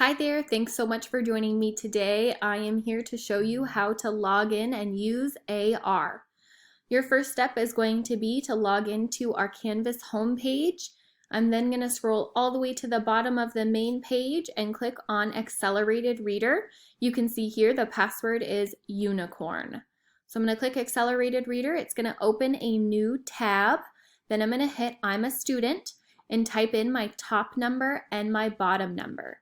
Hi there, thanks so much for joining me today. I am here to show you how to log in and use AR. Your first step is going to be to log into our Canvas homepage. I'm then going to scroll all the way to the bottom of the main page and click on Accelerated Reader. You can see here the password is unicorn. So I'm going to click Accelerated Reader. It's going to open a new tab. Then I'm going to hit I'm a student and type in my top number and my bottom number.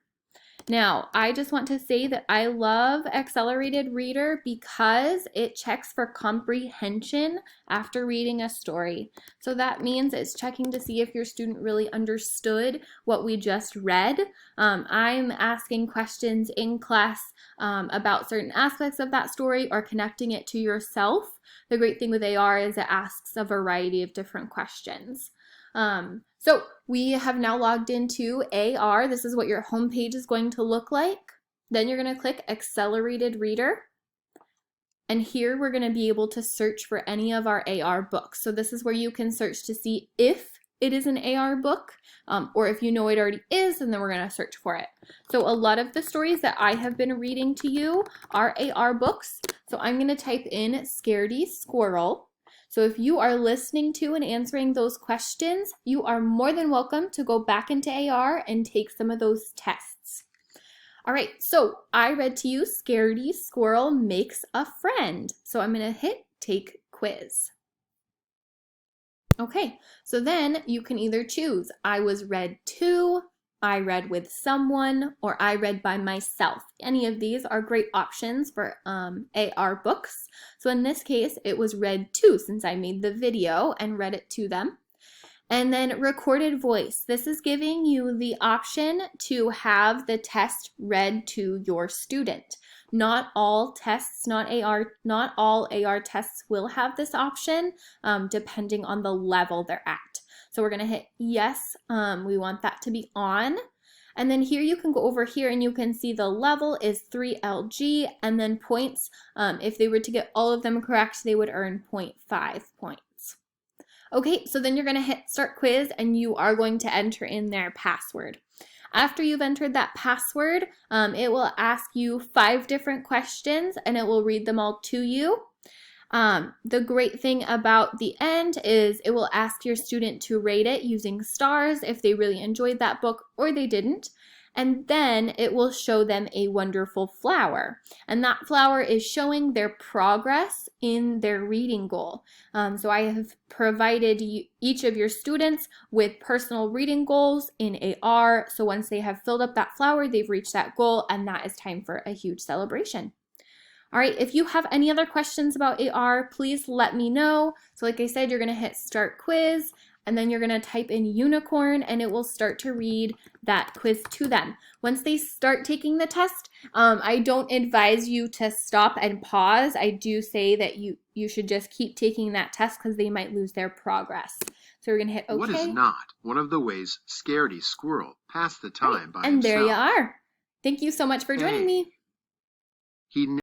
Now, I just want to say that I love Accelerated Reader because it checks for comprehension after reading a story. So that means it's checking to see if your student really understood what we just read. I'm asking questions in class about certain aspects of that story or connecting it to yourself. The great thing with AR is it asks a variety of different questions. So we have now logged into AR. This is what your home page is going to look like. Then you're going to click Accelerated Reader. And here we're going to be able to search for any of our AR books. So this is where you can search to see if it is an AR book, or if you know it already is, and then we're going to search for it. So a lot of the stories that I have been reading to you are AR books. So I'm going to type in Scaredy Squirrel. So if you are listening to and answering those questions, you are more than welcome to go back into AR and take some of those tests. All right, so I read to you Scaredy Squirrel Makes a Friend. So I'm going to hit Take Quiz. Okay, so then you can either choose I was read to, I read with someone, or I read by myself. Any of these are great options for AR books. So in this case, it was read to since I made the video and read it to them. And then recorded voice. This is giving you the option to have the test read to your student. Not all tests, not all AR tests will have this option, depending on the level they're at. So we're going to hit yes, we want that to be on. And then here you can go over here and you can see the level is 3LG and then points. If they were to get all of them correct, they would earn 0.5 points. Okay, so then you're going to hit Start Quiz and you are going to enter in their password. After you've entered that password, it will ask you 5 different questions and it will read them all to you. The great thing about the end is it will ask your student to rate it using stars if they really enjoyed that book or they didn't. And then it will show them a wonderful flower. And that flower is showing their progress in their reading goal. So I have provided each of your students with personal reading goals in AR. So once they have filled up that flower, they've reached that goal, and that is time for a huge celebration. All right, if you have any other questions about AR, please let me know. So like I said, you're going to hit Start Quiz, and then you're going to type in unicorn, and it will start to read that quiz to them. Once they start taking the test, I don't advise you to stop and pause. I do say that you should just keep taking that test because they might lose their progress. So we're going to hit OK. What is not one of the ways Scaredy Squirrel passed the time by and himself? there you are. Thank you so much for joining me. He